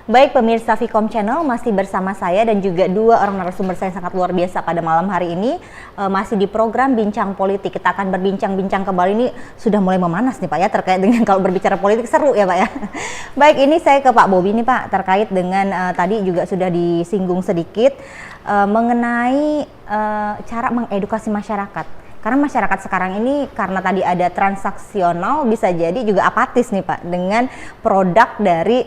Baik pemirsa Vkom Channel, masih bersama saya dan juga dua orang narasumber saya yang sangat luar biasa pada malam hari ini. Masih di program Bincang Politik. Kita akan berbincang-bincang kembali, ini sudah mulai memanas nih Pak ya, terkait dengan kalau berbicara politik seru ya Pak ya. Baik, ini saya ke Pak Bobi nih Pak, terkait dengan tadi juga sudah disinggung sedikit mengenai cara mengedukasi masyarakat. Karena masyarakat sekarang ini karena tadi ada transaksional, bisa jadi juga apatis nih Pak dengan produk dari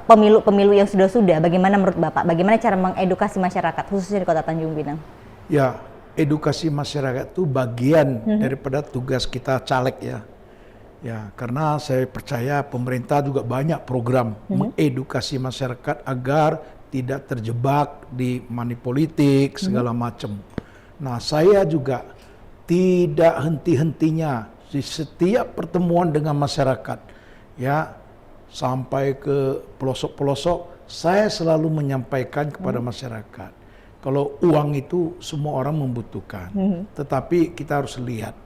pemilu-pemilu yang sudah-sudah. Bagaimana menurut Bapak? Bagaimana cara mengedukasi masyarakat khususnya di Kota Tanjung Pinang? Ya, edukasi masyarakat itu bagian daripada tugas kita caleg ya. Ya, karena saya percaya pemerintah juga banyak program mengedukasi masyarakat agar tidak terjebak di money politik segala macam. Nah, saya juga tidak henti-hentinya di setiap pertemuan dengan masyarakat, ya, sampai ke pelosok-pelosok, saya selalu menyampaikan kepada masyarakat, kalau uang itu semua orang membutuhkan, tetapi kita harus lihat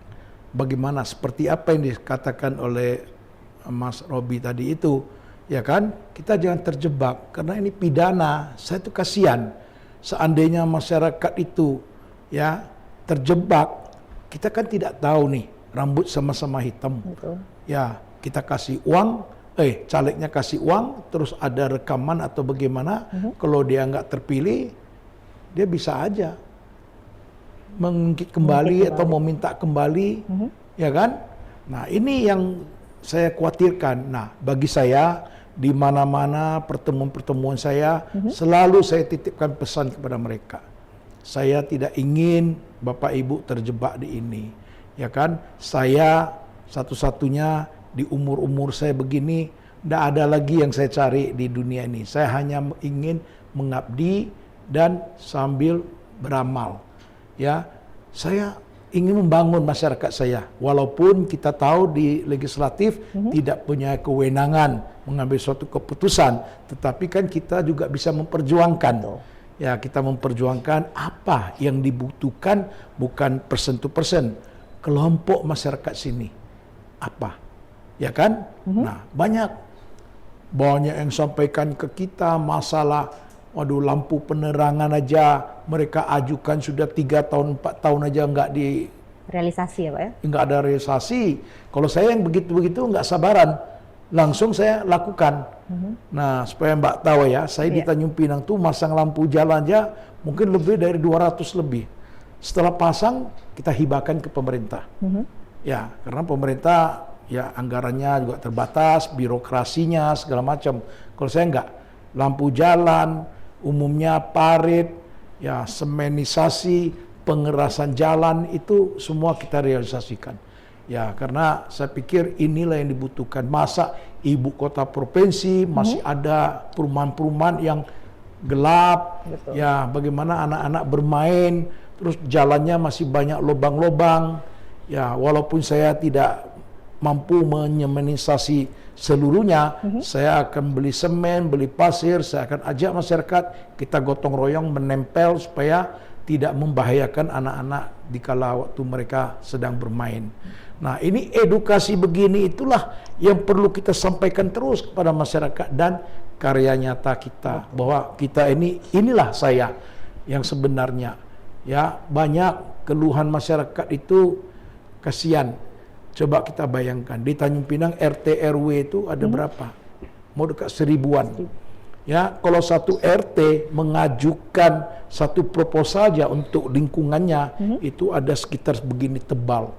bagaimana, seperti apa yang dikatakan oleh Mas Robi tadi itu, ya kan, kita jangan terjebak, karena ini pidana. Saya tuh kasihan, seandainya masyarakat itu ya terjebak, kita kan tidak tahu nih, rambut sama-sama hitam. Betul. Ya, kita kasih uang, calegnya kasih uang, terus ada rekaman atau bagaimana, kalau dia nggak terpilih, dia bisa aja mengungkit kembali atau meminta kembali, ya kan? Nah, ini yang saya khawatirkan. Nah, bagi saya, di mana-mana pertemuan-pertemuan saya, selalu saya titipkan pesan kepada mereka. Saya tidak ingin Bapak Ibu terjebak di ini, ya kan? Saya satu-satunya di umur-umur saya begini, tidak ada lagi yang saya cari di dunia ini. Saya hanya ingin mengabdi dan sambil beramal. Ya, saya ingin membangun masyarakat saya. Walaupun kita tahu di legislatif tidak punya kewenangan mengambil suatu keputusan, tetapi kan kita juga bisa memperjuangkan. Ya, kita memperjuangkan apa yang dibutuhkan, bukan persen to persen. Kelompok masyarakat sini apa, ya kan? Nah, banyak yang sampaikan ke kita masalah, waduh, lampu penerangan aja mereka ajukan sudah 3 tahun 4 tahun aja nggak di Realisasi ya Pak ya? Nggak ada realisasi. Kalau saya yang begitu-begitu nggak sabaran, langsung saya lakukan. Nah, supaya Mbak tahu ya, saya di Tanjung Pinang tuh masang lampu jalan aja mungkin lebih dari 200 lebih. Setelah pasang, kita hibahkan ke pemerintah. Ya, karena pemerintah ya anggarannya juga terbatas, birokrasinya segala macam. Kalau saya enggak, lampu jalan, umumnya parit, ya semenisasi, pengerasan jalan, itu semua kita realisasikan. Ya, karena saya pikir inilah yang dibutuhkan. Masa ibu kota provinsi masih ada perumahan-perumahan yang gelap. Betul. Ya, bagaimana anak-anak bermain, terus jalannya masih banyak lubang-lubang. Ya, walaupun saya tidak mampu menyemenisasi seluruhnya, saya akan beli semen, beli pasir, saya akan ajak masyarakat, kita gotong royong menempel supaya tidak membahayakan anak-anak dikala waktu mereka sedang bermain. Nah, ini edukasi begini itulah yang perlu kita sampaikan terus kepada masyarakat dan karya nyata kita, bahwa kita inilah saya yang sebenarnya. Ya, banyak keluhan masyarakat itu kasihan. Coba kita bayangkan di Tanjung Pinang RT RW itu ada berapa? Mau dekat 1000-an. Ya, kalau satu RT mengajukan satu proposal saja untuk lingkungannya, itu ada sekitar begini tebal.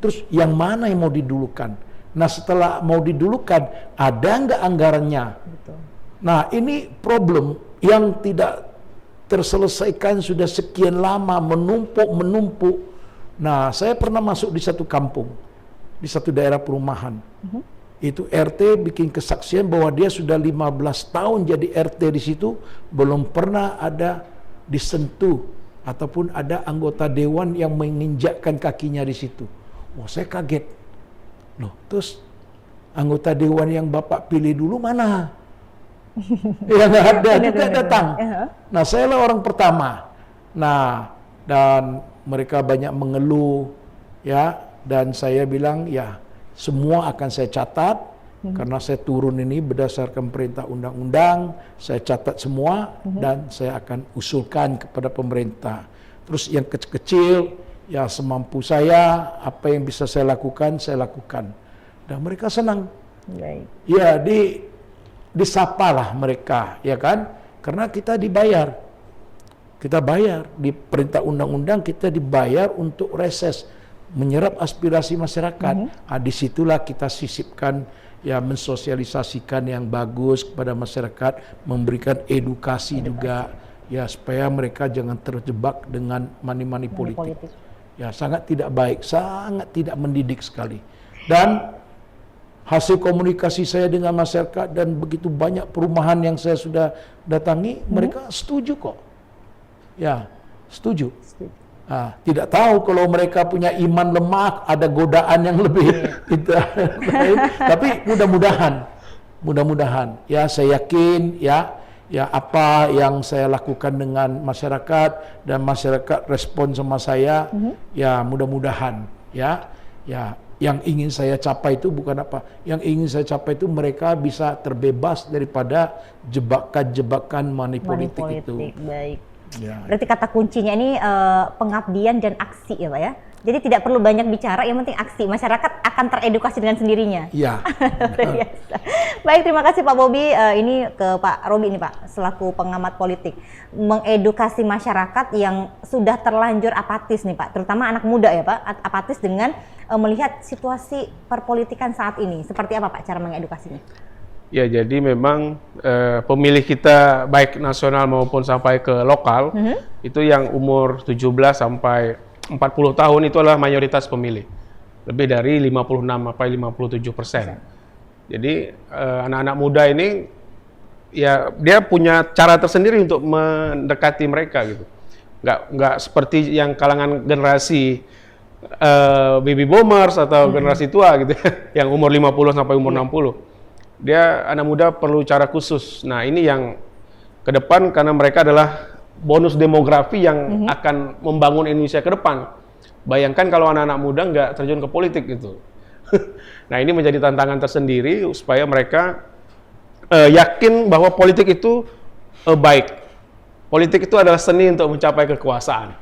Terus yang mana yang mau didulukan? Nah, setelah mau didulukan, ada nggak anggarannya? Betul. Nah, ini problem yang tidak terselesaikan sudah sekian lama, menumpuk. Nah, saya pernah masuk di satu kampung, di satu daerah perumahan. Itu RT bikin kesaksian bahwa dia sudah 15 tahun jadi RT di situ, belum pernah ada disentuh ataupun ada anggota dewan yang menginjakkan kakinya di situ. Wah, saya kaget. Loh, terus anggota dewan yang Bapak pilih dulu mana? Ya nggak ada, juga datang. Nah, saya lah orang pertama. Nah, dan mereka banyak mengeluh, ya, dan saya bilang, ya, semua akan saya catat, Karena saya turun ini berdasarkan perintah undang-undang, saya catat semua dan saya akan usulkan kepada pemerintah. Terus yang kecil-kecil, ya semampu saya, apa yang bisa saya lakukan, saya lakukan. Dan mereka senang. Baik. Ya, disapalah mereka, ya kan? Karena kita dibayar. Kita bayar di perintah undang-undang, kita dibayar untuk reses, menyerap aspirasi masyarakat. Disitulah kita sisipkan, ya mensosialisasikan yang bagus kepada masyarakat, memberikan edukasi juga, ya supaya mereka jangan terjebak dengan money politik. Ya sangat tidak baik, sangat tidak mendidik sekali. Dan hasil komunikasi saya dengan masyarakat dan begitu banyak perumahan yang saya sudah datangi, mereka setuju kok. Ya, setuju. Tidak tahu kalau mereka punya iman lemah, ada godaan yang lebih tapi mudah-mudahan ya saya yakin ya apa yang saya lakukan dengan masyarakat dan masyarakat respon sama saya, ya mudah-mudahan ya yang ingin saya capai itu bukan apa, yang ingin saya capai itu mereka bisa terbebas daripada jebakan-jebakan money politik itu. Baik. Ya. Berarti kata kuncinya ini pengabdian dan aksi ya Pak ya. Jadi tidak perlu banyak bicara, yang penting aksi. Masyarakat akan teredukasi dengan sendirinya. Iya. Biasa. Baik, terima kasih Pak Bobi. Ini ke Pak Robi nih Pak, selaku pengamat politik. Mengedukasi masyarakat yang sudah terlanjur apatis nih Pak, terutama anak muda ya Pak, apatis dengan melihat situasi perpolitikan saat ini. Seperti apa Pak cara mengedukasinya? Ya, jadi memang pemilih kita baik nasional maupun sampai ke lokal, itu yang umur 17 sampai 40 tahun itu adalah mayoritas pemilih. Lebih dari 56-57%. Jadi anak-anak muda ini ya dia punya cara tersendiri untuk mendekati mereka gitu. Nggak seperti yang kalangan generasi baby boomers atau generasi tua gitu yang umur 50 sampai umur 60. Dia anak muda perlu cara khusus. Nah, ini yang ke depan karena mereka adalah bonus demografi yang akan membangun Indonesia ke depan. Bayangkan kalau anak-anak muda nggak terjun ke politik gitu. Nah, ini menjadi tantangan tersendiri supaya mereka yakin bahwa politik itu baik. Politik itu adalah seni untuk mencapai kekuasaan.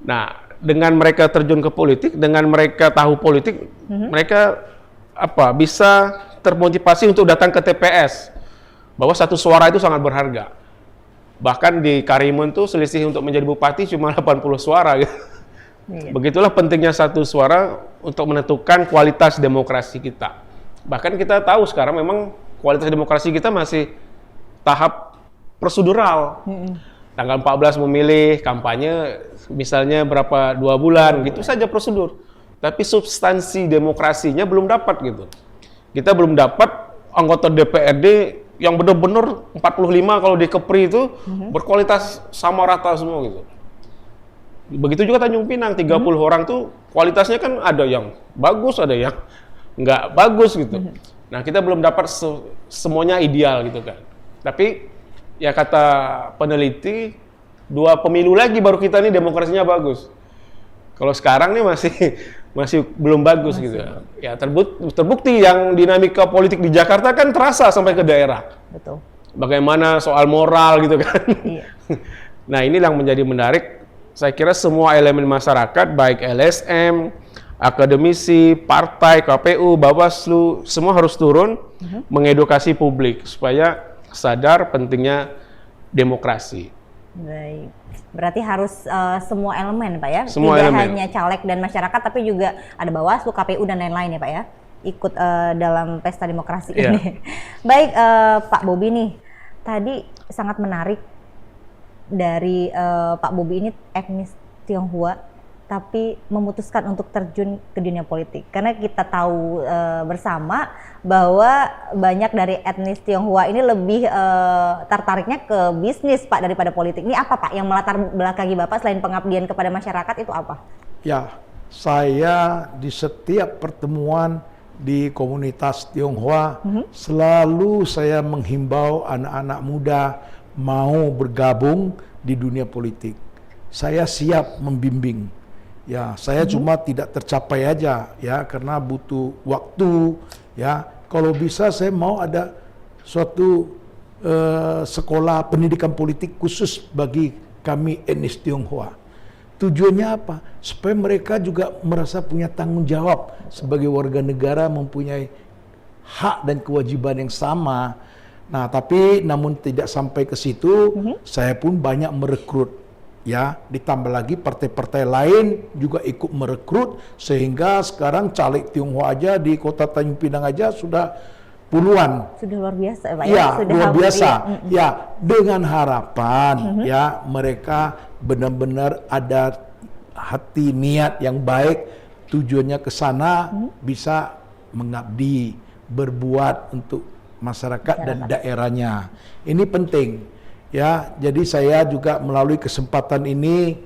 Nah, dengan mereka terjun ke politik, dengan mereka tahu politik, mereka bisa termotivasi untuk datang ke TPS, bahwa satu suara itu sangat berharga. Bahkan di Karimun tuh selisih untuk menjadi bupati cuma 80 suara gitu. Begitulah pentingnya satu suara untuk menentukan kualitas demokrasi kita. Bahkan kita tahu sekarang memang kualitas demokrasi kita masih tahap prosedural. Tanggal 14 memilih, kampanye misalnya berapa 2 bulan, gitu saja prosedur. Tapi substansi demokrasinya belum dapat gitu. Kita belum dapat anggota DPRD yang benar-benar 45 kalau di Kepri itu berkualitas sama rata semua gitu. Begitu juga Tanjung Pinang, 30 orang tuh kualitasnya kan ada yang bagus, ada yang nggak bagus gitu. Nah, kita belum dapat semuanya ideal gitu kan. Tapi ya kata peneliti, 2 pemilu lagi baru kita nih demokrasinya bagus. Kalau sekarang nih masih belum bagus gitu. Ya terbukti yang dinamika politik di Jakarta kan terasa sampai ke daerah. Betul. Bagaimana soal moral gitu kan. Iya. Nah, ini yang menjadi menarik. Saya kira semua elemen masyarakat baik LSM, akademisi, partai, KPU, Bawaslu, semua harus turun mengedukasi publik supaya sadar pentingnya demokrasi. Baik. Berarti harus semua elemen Pak ya? Semua Tidak elemen. hanya caleg dan masyarakat, tapi juga ada Bawaslu, KPU, dan lain-lain ya Pak ya? Ikut dalam pesta demokrasi ini. Baik, Pak Bobi nih, tadi sangat menarik dari Pak Bobi ini etnis Tionghoa, tapi memutuskan untuk terjun ke dunia politik. Karena kita tahu bersama bahwa banyak dari etnis Tionghoa ini lebih tertariknya ke bisnis Pak daripada politik. Ini apa Pak yang melatar belakangi Bapak selain pengabdian kepada masyarakat itu apa? Ya, saya di setiap pertemuan di komunitas Tionghoa selalu saya menghimbau anak-anak muda mau bergabung di dunia politik. Saya siap membimbing. Ya, saya cuma tidak tercapai aja ya karena butuh waktu ya. kalau bisa saya mau ada suatu sekolah pendidikan politik khusus bagi kami etnis Tionghoa. Tujuannya apa? Supaya mereka juga merasa punya tanggung jawab sebagai warga negara, mempunyai hak dan kewajiban yang sama. Nah, tapi namun tidak sampai ke situ, saya pun banyak merekrut, ya. Ditambah lagi partai-partai lain juga ikut merekrut, sehingga sekarang caleg Tionghoa aja di Kota Tanjung Pinang aja sudah puluhan. Sudah luar biasa, Pak ya. Ya, Sudah luar hampir, biasa. Ya, dengan harapan ya mereka benar-benar ada hati niat yang baik, tujuannya ke sana bisa mengabdi, berbuat untuk masyarakat dan daerahnya. Ini penting. Ya, jadi saya juga melalui kesempatan ini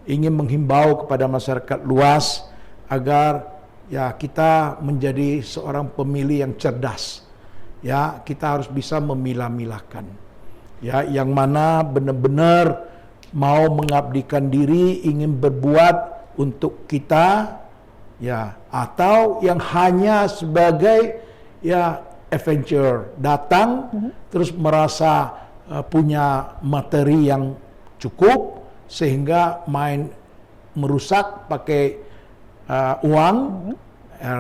ingin menghimbau kepada masyarakat luas agar ya kita menjadi seorang pemilih yang cerdas. Ya, kita harus bisa memilah-milahkan. Ya, yang mana benar-benar mau mengabdikan diri, ingin berbuat untuk kita, ya, atau yang hanya sebagai ya adventure, datang terus merasa punya materi yang cukup sehingga main merusak pakai uang,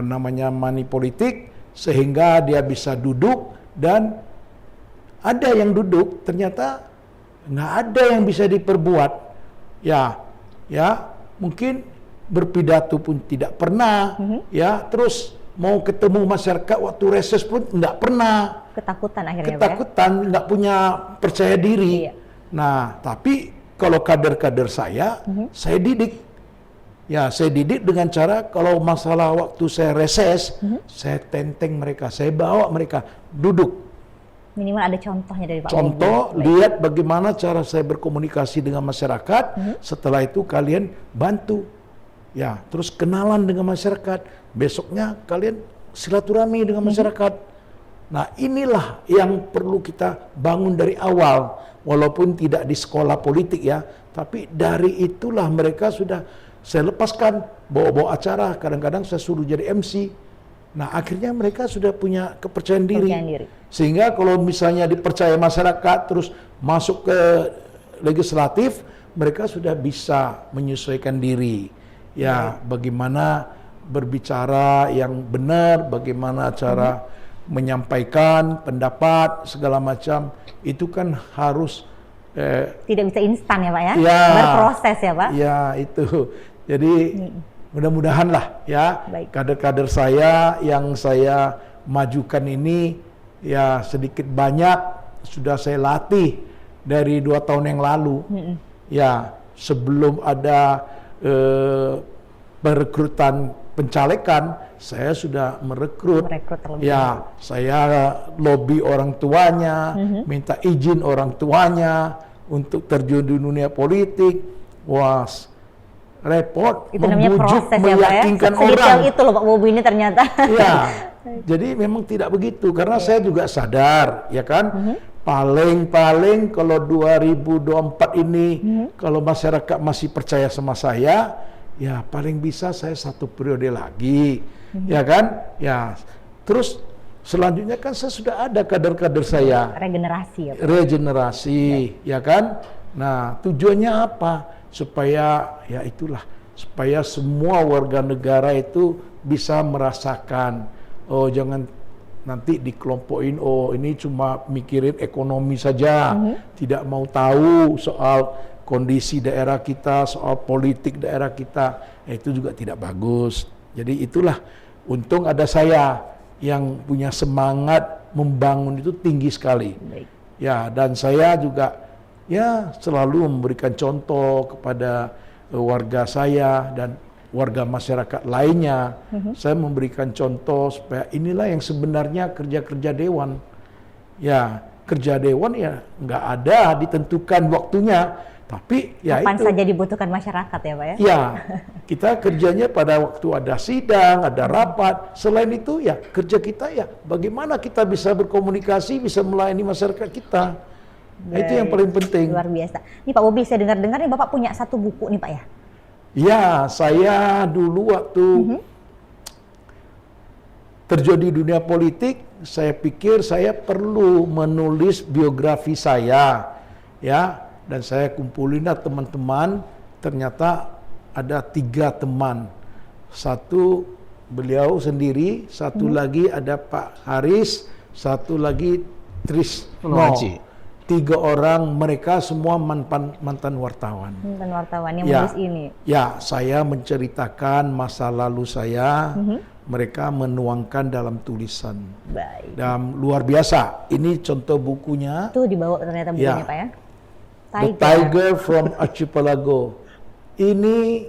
namanya money politik, sehingga dia bisa duduk dan ada yang duduk ternyata nggak ada yang bisa diperbuat, ya mungkin berpidato pun tidak pernah, ya terus mau ketemu masyarakat waktu reses pun nggak pernah, ketakutan akhirnya, ketakutan, nggak punya percaya diri. Iya. Nah, tapi kalau kader-kader saya didik. Ya, saya didik dengan cara kalau masalah waktu saya reses, saya tenteng mereka, saya bawa mereka duduk. Minimal ada contohnya dari Pak Contoh, Bobi. lihat bagaimana cara saya berkomunikasi dengan masyarakat. Setelah itu kalian bantu. Ya, terus kenalan dengan masyarakat. Besoknya kalian silaturahmi dengan masyarakat. Nah, inilah yang perlu kita bangun dari awal. Walaupun tidak di sekolah politik ya, tapi dari itulah mereka sudah saya lepaskan bawa-bawa acara. Kadang-kadang saya suruh jadi MC. Nah, akhirnya mereka sudah punya kepercayaan diri. Sehingga kalau misalnya dipercaya masyarakat terus masuk ke legislatif, mereka sudah bisa menyesuaikan diri. Ya, bagaimana berbicara yang benar, bagaimana cara menyampaikan pendapat segala macam, itu kan harus tidak bisa instan ya Pak ya, berproses ya Pak. Ya, itu. Jadi mudah-mudahan lah ya kader-kader saya yang saya majukan ini ya sedikit banyak sudah saya latih dari 2 tahun yang lalu. Ya, sebelum ada perekrutan pencalekan, saya sudah merekrut ya, saya lobby orang tuanya, minta izin orang tuanya untuk terjun di dunia politik. Wah, repot, itu namanya proses ya Pak ya, orang. Itu loh Pak Bobi ini ternyata. Ya, jadi memang tidak begitu, karena saya juga sadar, ya kan, paling kalau 2024 ini, kalau masyarakat masih percaya sama saya, ya paling bisa saya 1 periode lagi, ya kan, ya. Terus selanjutnya kan saya sudah ada kader-kader saya. Regenerasi ya Pak. Regenerasi, ya kan. Nah, tujuannya apa? Supaya ya itulah, supaya semua warga negara itu bisa merasakan, oh jangan nanti dikelompokin, oh ini cuma mikirin ekonomi saja, tidak mau tahu soal kondisi daerah kita, soal politik daerah kita, itu juga tidak bagus. Jadi itulah, untung ada saya yang punya semangat membangun itu tinggi sekali. Ya, dan saya juga ya selalu memberikan contoh kepada warga saya dan warga masyarakat lainnya. Saya memberikan contoh supaya inilah yang sebenarnya kerja-kerja dewan. Ya, kerja dewan ya nggak ada ditentukan waktunya, tapi ya kapan itu saja dibutuhkan masyarakat ya Pak ya. Ya, kita kerjanya pada waktu ada sidang, ada rapat. Selain itu ya kerja kita ya bagaimana kita bisa berkomunikasi, bisa melayani masyarakat kita. Nah, itu yang paling penting. Luar biasa. Nih Pak Bobi, saya dengar-dengar nih Bapak punya 1 buku nih Pak ya? Ya, saya dulu waktu terjun di dunia politik, saya pikir saya perlu menulis biografi saya, ya, dan saya kumpulin teman-teman. Ternyata ada 3 teman, satu beliau sendiri, satu lagi ada Pak Haris, satu lagi Trisno. Haji. 3 orang, mereka semua mantan wartawan. Mantan wartawan yang Ya, menulis ini. ya, saya menceritakan masa lalu saya, mereka menuangkan dalam tulisan. Baik. Dan luar biasa, ini contoh bukunya, Itu dibawa ternyata bukunya Ya. Pak ya. The Tiger from Archipelago. Ini,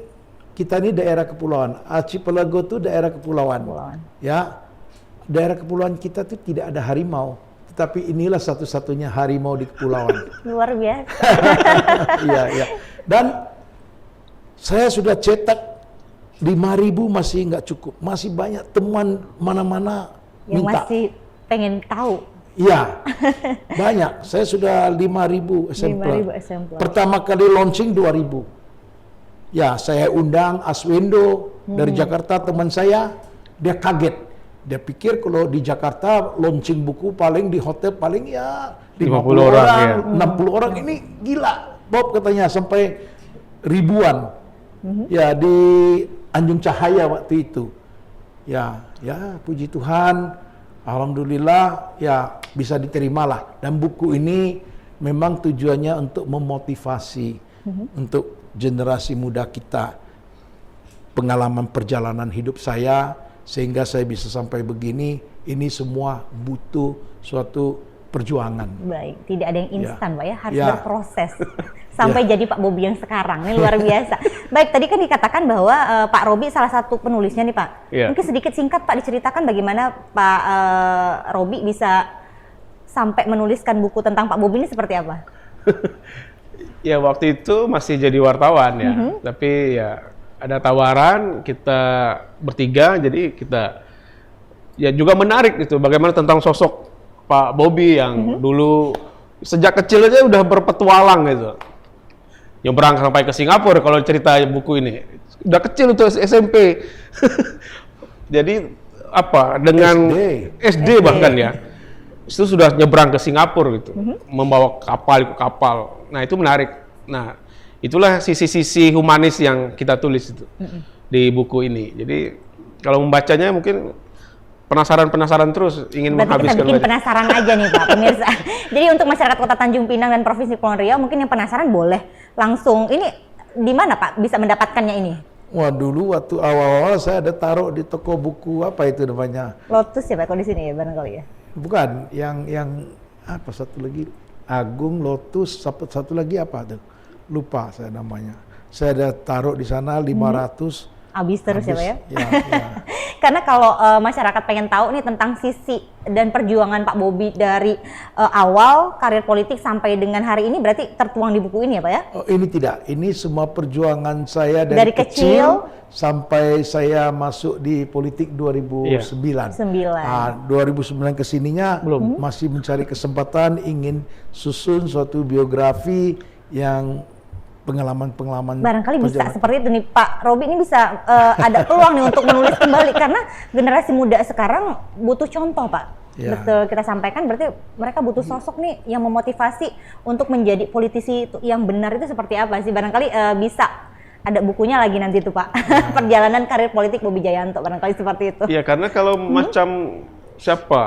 kita ini daerah kepulauan, Archipelago itu daerah kepulauan. Kepulauan. Ya, daerah kepulauan kita tuh tidak ada harimau, tetapi inilah satu-satunya harimau di kepulauan. Luar biasa. Iya, iya. Dan saya sudah cetak 5.000 masih nggak cukup. Masih banyak temuan mana-mana Yang minta. masih pengen tahu. Iya, banyak. Saya sudah 5.000 eksemplar. 5.000 eksemplar. Pertama kali launching 2.000. Ya, saya undang Aswendo dari Jakarta, teman saya. Dia kaget. Dia pikir kalau di Jakarta launching buku paling di hotel paling ya 50 orang, orang, ya. 60 orang. Ini gila, Bob, katanya sampai ribuan. Ya, di Anjung Cahaya waktu itu. Ya, ya, puji Tuhan, alhamdulillah ya bisa diterimalah. Dan buku ini memang tujuannya untuk memotivasi untuk generasi muda kita. Pengalaman perjalanan hidup saya sehingga saya bisa sampai begini, ini semua butuh suatu perjuangan. Baik, tidak ada yang instan Pak ya, harus Ya. berproses. Sampai jadi Pak Bobi yang sekarang, ini luar biasa. Baik, tadi kan dikatakan bahwa Pak Robi salah satu penulisnya nih Pak. Iya. Mungkin sedikit singkat Pak diceritakan bagaimana Pak Robi bisa sampai menuliskan buku tentang Pak Bobi ini seperti apa? Ya waktu itu masih jadi wartawan ya, tapi ya ada tawaran kita bertiga, jadi kita ya juga menarik gitu bagaimana tentang sosok Pak Bobi yang dulu sejak kecil aja udah berpetualang gitu. Nyebrang sampai ke Singapura kalau cerita buku ini. Udah kecil itu SMP. Jadi apa dengan SD bahkan ya. Itu sudah nyebrang ke Singapura gitu. Membawa kapal. Nah, itu menarik. Nah, itulah sisi-sisi humanis yang kita tulis itu di buku ini. Jadi kalau membacanya mungkin penasaran terus ingin Berarti kita menghabiskan bikin baca. penasaran aja nih Pak pemirsa. Jadi untuk masyarakat Kota Tanjung Pinang dan Provinsi Kepulauan Riau mungkin yang penasaran boleh langsung. Ini di mana Pak bisa mendapatkannya ini? Wah, dulu waktu awal-awal saya ada taruh di toko buku, apa itu namanya? Lotus ya Pak kalau di sini ya barangkali ya. Bukan, yang apa satu lagi? Agung, Lotus, satu lagi apa tuh? Lupa saya namanya. Saya ada taruh di sana 500. Habis terus ya Pak ya. Ya, ya. Karena kalau masyarakat pengen tahu nih tentang sisi dan perjuangan Pak Bobi dari awal karir politik sampai dengan hari ini berarti tertuang di buku ini ya Pak ya? Oh, ini tidak. Ini semua perjuangan saya dari, Dari kecil sampai saya masuk di politik 2009. 2009 kesininya Belum. masih mencari kesempatan ingin susun suatu biografi yang pengalaman-pengalaman. Barangkali bisa perjalanan. seperti itu nih Pak Robi ini bisa ada peluang nih untuk menulis kembali karena generasi muda sekarang butuh contoh Pak. Ya. Betul kita sampaikan berarti mereka butuh sosok nih yang memotivasi untuk menjadi politisi yang benar itu seperti apa sih? Barangkali bisa ada bukunya lagi nanti tuh Pak. Perjalanan karir politik Bobi Jayanto barangkali seperti itu. Iya, karena kalau macam siapa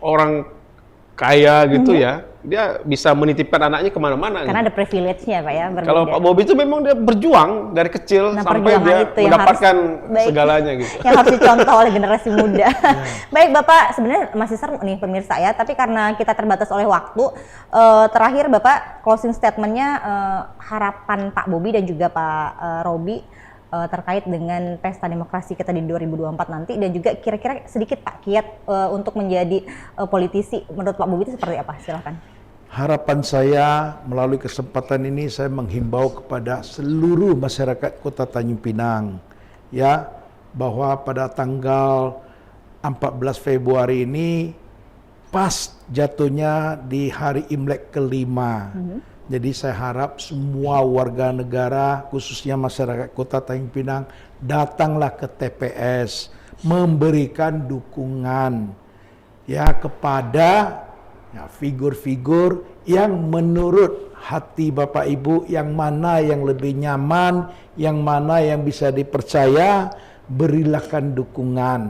orang kaya gitu ya, dia bisa menitipkan anaknya kemana-mana. Karena gitu. ada privilege-nya Pak ya. Kalau Pak Bobi itu memang dia berjuang dari kecil Nah, sampai perjuangan dia itu yang mendapatkan harus- baik. segalanya gitu. Yang harus dicontoh oleh generasi muda. Baik Bapak, sebenarnya masih seru nih pemirsa ya, tapi karena kita terbatas oleh waktu, terakhir Bapak closing statement-nya harapan Pak Bobi dan juga Pak Robi terkait dengan pesta demokrasi kita di 2024 nanti dan juga kira-kira sedikit Pak kiat untuk menjadi politisi menurut Pak Bobi itu seperti apa? Silakan. Harapan saya melalui kesempatan ini saya menghimbau kepada seluruh masyarakat Kota Tanjung Pinang ya bahwa pada tanggal 14 Februari ini pas jatuhnya di hari Imlek kelima. Jadi saya harap semua warga negara khususnya masyarakat Kota Tanjung Pinang datanglah ke TPS memberikan dukungan ya kepada ya, figur-figur yang menurut hati Bapak Ibu, yang mana yang lebih nyaman, yang mana yang bisa dipercaya, berilakan dukungan.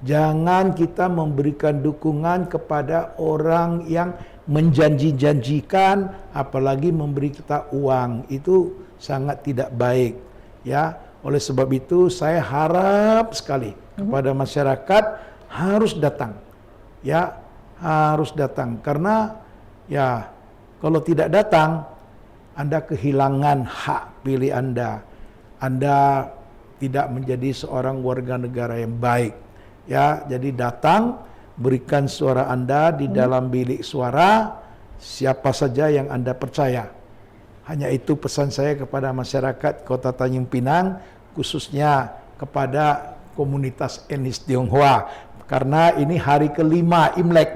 Jangan kita memberikan dukungan kepada orang yang menjanji-janjikan, apalagi memberi kita uang. Itu sangat tidak baik. Ya, oleh sebab itu saya harap sekali kepada masyarakat harus datang. Ya, harus datang karena ya kalau tidak datang Anda kehilangan hak pilih Anda. Anda tidak menjadi seorang warga negara yang baik. Ya, jadi datang, berikan suara Anda di dalam bilik suara siapa saja yang Anda percaya. Hanya itu pesan saya kepada masyarakat Kota Tanjung Pinang, khususnya kepada komunitas etnis Tionghoa. Karena ini hari kelima Imlek.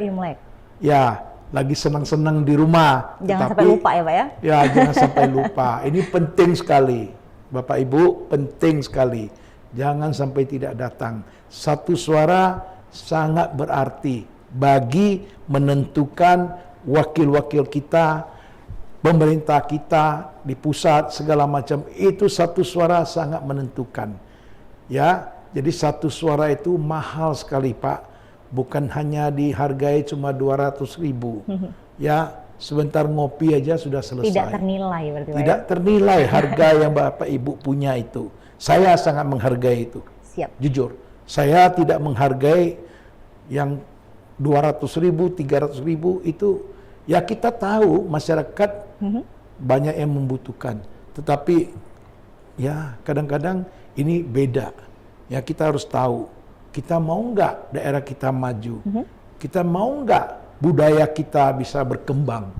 Ya, lagi senang-senang di rumah. Jangan sampai lupa ya Pak ya? Ya, jangan sampai lupa. Ini penting sekali. Bapak Ibu, penting sekali. Jangan sampai tidak datang. Satu suara sangat berarti bagi menentukan wakil-wakil kita, pemerintah kita di pusat segala macam. Itu satu suara sangat menentukan. Ya, jadi satu suara itu mahal sekali Pak. Bukan hanya dihargai cuma 200.000. Ya, sebentar ngopi aja sudah selesai. Tidak ternilai berarti Pak. Tidak ternilai harga yang Bapak Ibu punya itu. Saya sangat menghargai itu. Siap. Jujur, saya tidak menghargai yang 200.000, 300.000 itu. Ya kita tahu masyarakat banyak yang membutuhkan. Tetapi ya kadang-kadang ini beda. Ya kita harus tahu. Kita mau nggak daerah kita maju? Kita mau nggak budaya kita bisa berkembang?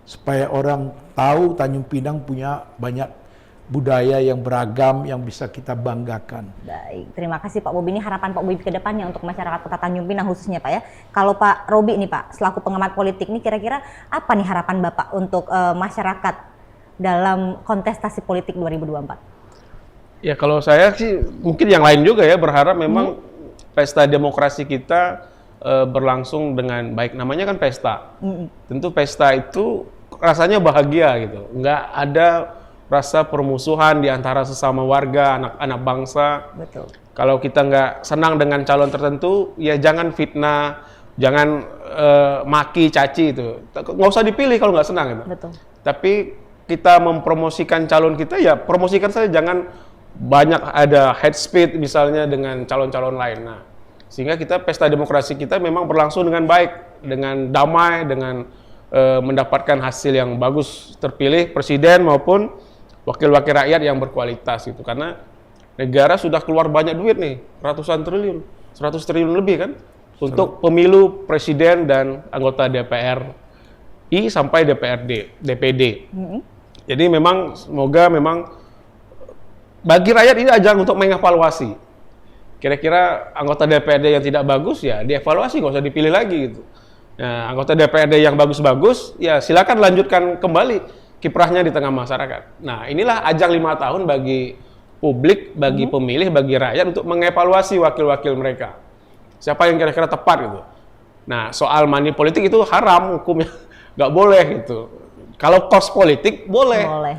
Supaya orang tahu Tanjung Pinang punya banyak budaya yang beragam yang bisa kita banggakan. Baik, terima kasih Pak Bobi. Ini harapan Pak Bobi ke depannya untuk masyarakat Kota Tanjung Pinang khususnya Pak ya. Kalau Pak Robi nih Pak, selaku pengamat politik nih kira-kira apa nih harapan Bapak untuk masyarakat dalam kontestasi politik 2024? Ya kalau saya sih mungkin yang lain juga ya berharap memang pesta demokrasi kita berlangsung dengan baik. Namanya kan pesta. Tentu pesta itu rasanya bahagia gitu. Nggak ada rasa permusuhan di antara sesama warga, anak-anak bangsa. Betul. Kalau kita nggak senang dengan calon tertentu, ya jangan fitnah, jangan maki, caci itu. Nggak usah dipilih kalau nggak senang gitu. Betul. Tapi kita mempromosikan calon kita, ya promosikan saja, jangan banyak ada head speed misalnya dengan calon-calon lain. Nah, sehingga kita pesta demokrasi kita memang berlangsung dengan baik, dengan damai, dengan mendapatkan hasil yang bagus, terpilih presiden maupun wakil-wakil rakyat yang berkualitas gitu. Karena negara sudah keluar banyak duit nih, ratusan triliun, 100 triliun lebih kan, untuk pemilu presiden dan anggota DPR I sampai DPD. Jadi memang semoga memang bagi rakyat ini ajang untuk mengevaluasi. Kira-kira anggota DPRD yang tidak bagus ya dievaluasi, nggak usah dipilih lagi gitu. Nah, anggota DPRD yang bagus-bagus ya silakan lanjutkan kembali kiprahnya di tengah masyarakat. Nah, inilah ajang 5 tahun bagi publik, bagi pemilih, bagi rakyat untuk mengevaluasi wakil-wakil mereka. Siapa yang kira-kira tepat gitu. Nah, soal money politik itu haram hukumnya, nggak boleh gitu. Kalau kos politik boleh. Boleh.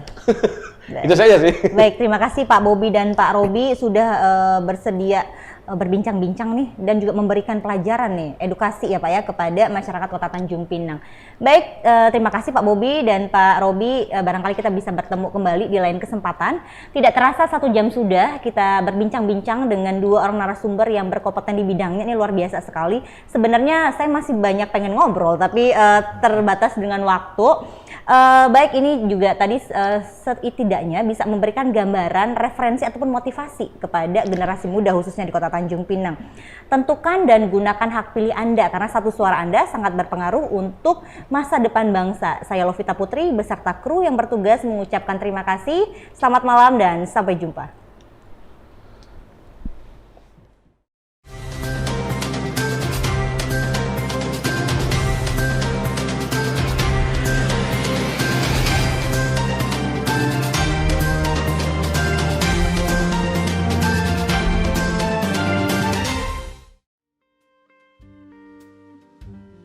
Itu saja sih. Baik, terima kasih Pak Bobi dan Pak Robi sudah bersedia berbincang-bincang nih dan juga memberikan pelajaran nih, edukasi ya Pak ya kepada masyarakat Kota Tanjung Pinang. Baik, terima kasih Pak Bobi dan Pak Robi. Barangkali kita bisa bertemu kembali di lain kesempatan. Tidak terasa 1 jam sudah kita berbincang-bincang dengan 2 orang narasumber yang berkompeten di bidangnya. Ini luar biasa sekali. Sebenarnya saya masih banyak pengen ngobrol tapi terbatas dengan waktu. Baik, ini juga tadi setidaknya bisa memberikan gambaran, referensi ataupun motivasi kepada generasi muda khususnya di Kota Tanjung Pinang. Tentukan dan gunakan hak pilih Anda karena satu suara Anda sangat berpengaruh untuk masa depan bangsa. Saya Lovita Putri beserta kru yang bertugas mengucapkan terima kasih. Selamat malam dan sampai jumpa.